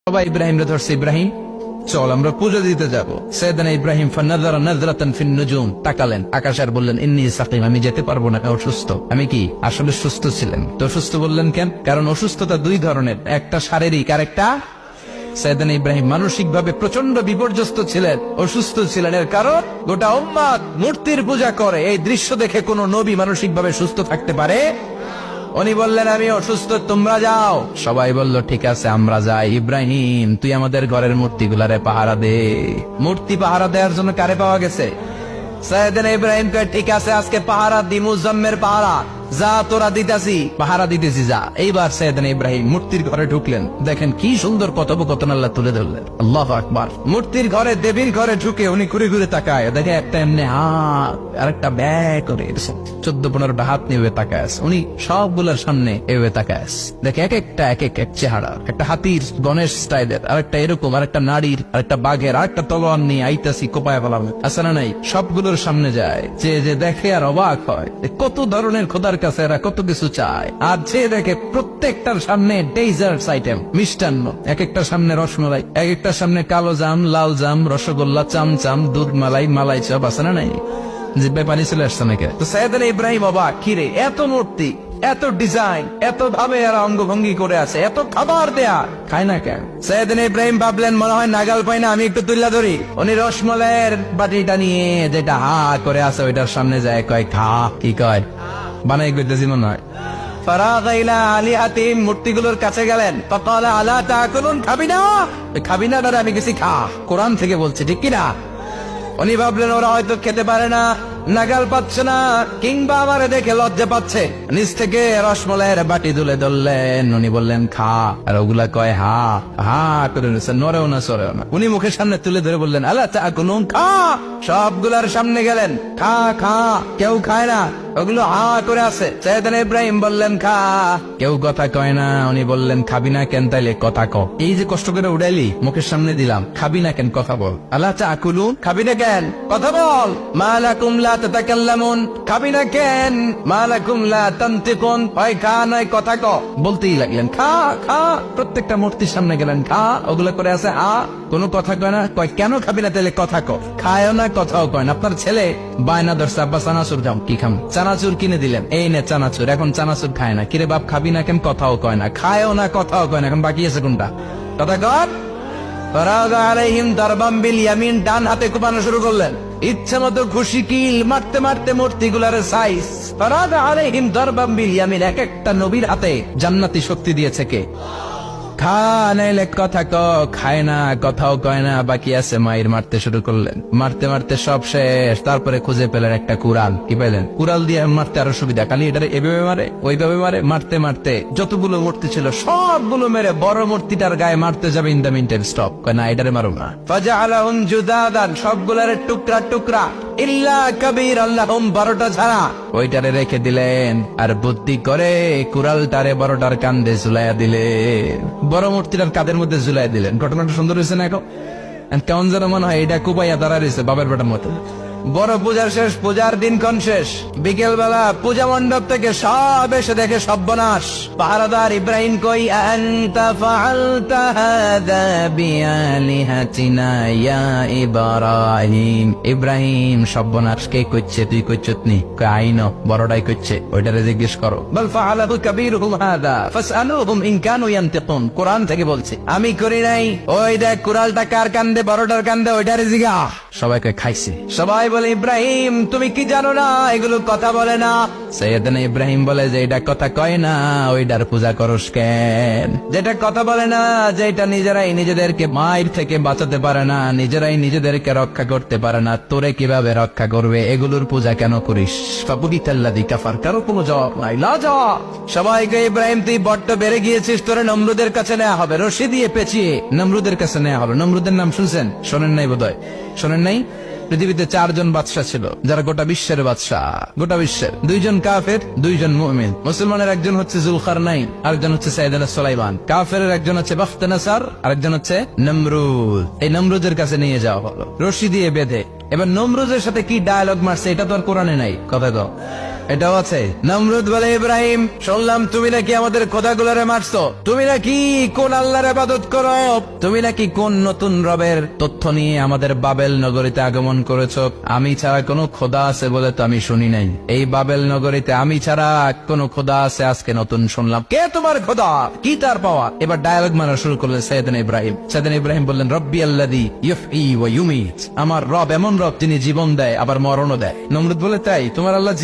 সবাই ইব্রাহিম রে ধরছে, ইব্রাহিম চল আমরা পুজো দিতে যাব। সাইয়েদনা ইব্রাহিম ফানাযারা নাযরাতান ফিন নুজুম, তাকালেন আকাশে আর বললেন ইন্নী সাকিম, আমি যেতে পারবো না, আমি অসুস্থ। আমি কি আসলে সুস্থ ছিলেন? তো অসুস্থ বললেন কেন? কারণ অসুস্থতা দুই ধরনের, একটা শারীরিক আর একটা সাইয়েদনা ইব্রাহিম মানসিক ভাবে প্রচন্ড বিপর্যস্ত ছিলেন, অসুস্থ ছিলেন। এর কারণ গোটা উম্মত মূর্তির পূজা করে, এই দৃশ্য দেখে কোন নবী মানসিক ভাবে সুস্থ থাকতে পারে? উনি বললেন আমি অসুস্থ, তোমরা যাও। সবাই বলল ঠিক আছে আমরা যাই। ইব্রাহিম তুই আমাদের ঘরের মূর্তিগুলারে পাহারা দে। মূর্তি পাহারা দেওয়ার জন্য কারে পাওয়া গেছে? সাইয়েদনা ইব্রাহিম কয় ঠিক আছে আজকে পাহারা দি, মুজাম্মের পাহারা, যা তোরা দিতাছি, পাহারা দিতেছি যা। এইবার সাইয়েদনা ইব্রাহিম মূর্তির ঘরে ঢুকলেন, দেখেন কি সুন্দর কথোপকথন আল্লাহ তুলে ধরলেন। আল্লাহু আকবার। মূর্তির ঘরে, দেবীর ঘরে ঢুকে উনি ঘুরে ঘুরে তাকায়, দেখে একটা এমনি হাত আর একটা ব্যাগ করে 14-15টা হাত নিয়ে তাকায় আছে। উনি সবগুলোর সামনে এভাবে তাকায় আছে, দেখে এক একটা এক এক চেহারা, একটা হাতির গণেশ স্টাইলের, আর একটা এরকম, আর একটা নারীর, আর একটা বাঘের, আর একটা তলোয়ার নিয়ে আইতাছি কোপায় ফেলাম আছে না নাই। সবগুলোর সামনে যায়, যে দেখে আর অবাক হয় কত ধরনের খোদার কাছে এরা কত কিছু চায়। আর যে দেখে প্রত্যেকটার সামনে ডেজার্টস আইটেম, মিষ্টান্ন, এক একটার সামনে রসমালাই, এক একটার সামনে কালো জাম, লাল জাম, রসগোল্লা, চামচাম, দুধ মালাই, মালাই চপ আছে না নাই। জিব্বায় পানি চলে আসছে নাকি? তো সাইয়েদনা ইব্রাহিম অবাক, কিরে এত মূর্তি, এত ডিজাইন, এত ভাবে এরা অঙ্গভঙ্গি করে আছে, এত খাবার দেয়া, খায় না কেন? সাইয়েদনা ইব্রাহিম ভাবলেন মনে হয় নাগাল পাই না, আমি একটু তুল্লা ধরি। উনি রসমালাইয়ের বাটিটা নিয়ে যেটা হা করে আছে ওইটার সামনে যায়, কয় খা। কি কয়? বানাই করতেছি মনে হয়। ফারাগা ইলা আলিহাতিহিম, মূর্তিগুলোর কাছে গেলেন। ফাকালা আলা তাকুলুন, খাবি না? খাবি না দাদা, আমি গেছি খা। কোরআন থেকে বলছে, ঠিক কিনা? উনি ভাবলেন ওরা হয়তো খেতে পারে না, নাগাল পাচ্ছে না, কিংবা আমারে দেখে লজ্জা পাচ্ছে। নিচ থেকে রসমালাইয়ের বাটি তুলে ধরলেন, উনি বললেন খা। আর ওগুলা কয় হা হা করে নিচ্ছে, নড়েও না সরেও না। উনি মুখের সামনে তুলে ধরে বললেন আলা তাকুলুন, খা। সবগুলার সামনে গেলেন, খা খা। কেউ খায় না, ওগুলো হা করে আছে। সাইয়েদনা ইব্রাহিম বললেন খা, কেউ কথা কয় না। উনি বললেন খাবি না কেন? তাইলে কথা ক। এই যে কষ্ট করে উড়াইলি, মুখের সামনে দিলাম, খাবি না কেন? কথা বল। আলা তাকুলুন, খাবি না কেন? কথা বল। মা লাকুম লা তাতাকাল্লামুন, খাবি না কেন? মা লাকুম লা তানতিকুন, হয় খা নয় কথা ক। বলতেই লাগলেন খা খা। প্রত্যেকটা মূর্তির সামনে গেলেন, খা। ওগুলো করে আছে হা, কোনো কথা কয় না। কয় কেন খাবি না? তাইলে কথা ক। খায়ও না, কথাও কয় না। আপনার ছেলে বায়না ধরছে, আব্বা চানাচুর দাও। কি খাম? চানাচুর কিনে দিলেন, এই নে চানাচুর। এখন চানাচুর খায় না। কিরে বাপ খাবি না কেন? কথাও কয় না। খায়ও না, কথাও কয় না। এখন বাকি আছে কোনটা? কথা কর। ফারাগা আলাইহিম দারবাম বিল ইয়ামিন, ডান হাতে কোপানো শুরু করলেন। ইচ্ছা মতো খুশি কিল মারতে মারতে মূর্তিগুলার সাইজ। ফারাগা আলাইহিম দারবাম বিল ইয়ামিন, এক একটা নবীর হাতে জান্নাতি শক্তি দিয়েছে কে? খা নাইলে কথা ক। খায় না, কথাও কয় না, বাকি আছে মায়ের। মারতে শুরু করলেন, মারতে মারতে সব শেষ। তারপরে খুঁজে পেলেন একটা কুড়াল। কি পেলেন? কুড়াল দিয়ে মারতে আরো সুবিধা, খালি এটারে এভাবে মারে, ওইভাবে মারে। মারতে মারতে যতগুলো মূর্তি ছিল সবগুলো মেরে বড় মূর্তিটার গায়ে মারতে যাবে, ইন দা মিনটাইম স্টপ, কয় না এটারে মারো না। ফাজআলাহুম জুদাদান, সবগুলারে টুকরা টুকরা, ইল্লা কাবীর আল্লাহুম, 12টা ছাড়া ওইটারে রেখে দিলেন। আর বুদ্ধি করে কুড়ালটারে বড়টার কান্দে ঝুলাইয়া দিলেন, বড় মূর্তিটার কাদের মধ্যে ঝুলাই দিলেন। ঘটনাটা সুন্দর হয়েছে না? এখন কেমন যেন মনে হয় এটা কুপাইয়া দাঁড়া রয়েছে বাবার বেটার মতো। বড় পূজার শেষ, পূজার দিনক্ষণ শেষ। বিকেল বেলা পূজা মণ্ডপ থেকে সব এসে দেখে সর্বনাশ। পাহারাদার ইব্রাহিম কই, আনতা ফাআলতা হাযা বিআলিহাতিনা ইয়া ইব্রাহিম। ইব্রাহিম সর্বনাশ কে কইছে? তুই কইছত নি? কই আইনো, বড়টাই কইছে, ওইটারে জিজ্ঞেস করো। বল ফাআলাহু কাবীরুহুম হাযা ফাসআলুহুম ইন কানু ইয়ানতিকুন, কোরআন থেকে বলছে, আমি করি নাই। ওই দেখ কুড়ালটা কার কান্দে, বড়টার কান্দে, ওইটারে জিগা। সবাই কই খাইছে। সবাই বলে ইব্রাহিম তুমি কি জানো না এগুলো কথা বলে না? সাইয়েদনা ইব্রাহিম বলে যে এটা কথা কয় না, ওইটার পূজা করস কেন? যেটা কথা বলে না, যেটা নিজেরাই নিজেদেরকে মায়ের থেকে বাঁচাতে পারে না, নিজেরাই নিজেদেরকে রক্ষা করতে পারে না, তোরে কিভাবে রক্ষা করবে? এগুলোর পূজা কেন করিস? ফাবুরিতাল্লাযী কাফার, কারো কোনো জবাব নাই, লাজা। সবাইকে ইব্রাহিম তুই বড্ড বেড়ে গিয়েছিস, তোরে নমরুদের কাছে নেওয়া হবে, রশি দিয়ে পেঁচিয়ে নমরুদের কাছে নেওয়া হবে। নমরুদের নাম শুনছেন? শোনেন নাই বোধহয়। শোনেন নাই? পৃথিবীতে 4 জন বাদশা ছিল, যারা গোটা বিশ্বের বাদশা। গোটা বিশ্বের 2 জন কাফের, 2 জন মুমিন। মুসলমানের একজন হচ্ছে জুলকারনাইন, আরেকজন হচ্ছে সাইয়েদনা সুলাইমান। কাফের একজন হচ্ছে বাখতানাসার, আরেকজন হচ্ছে নমরুদ। এই নমরুদের কাছে নিয়ে যাওয়া হলো রশি দিয়ে বেঁধে। এবার নমরুদের সাথে কি ডায়ালগ মারছে এটা তো আর কোরআনে নাই। কথা তো এটাও আছে। নমরুদ বলে, ইব্রাহিম শুনলাম তুমি নাকি আমাদের খোদাগুলোরে মারছো, তুমি নাকি কোন আল্লাহর ইবাদত করো, তুমি নাকি কোন নতুন রবের তথ্য নিয়ে আমাদের বাবেল নগরীতে আগমন করেছো। আমি ছাড়া কোনো খোদা আছে বলে তো আমি শুনি নাই, এই বাবেল নগরীতে আমি ছাড়া কোনো খোদা আছে আজকে নতুন শুনলাম। কে তোমার খোদা, কি তার পাওয়া? এবার ডায়ালগ মারা শুরু করলেন সাইয়েদনা ইব্রাহিম। সাইয়েদনা ইব্রাহিম বললেন, রব্বি আল্লাযী ইউহয়ী ওয়া ইউমীত, আমার রব এমন রব যিনি জীবন দেয় আবার মরণও দেয়। নমরুদ বলে, তাই তোমার আল্লাহ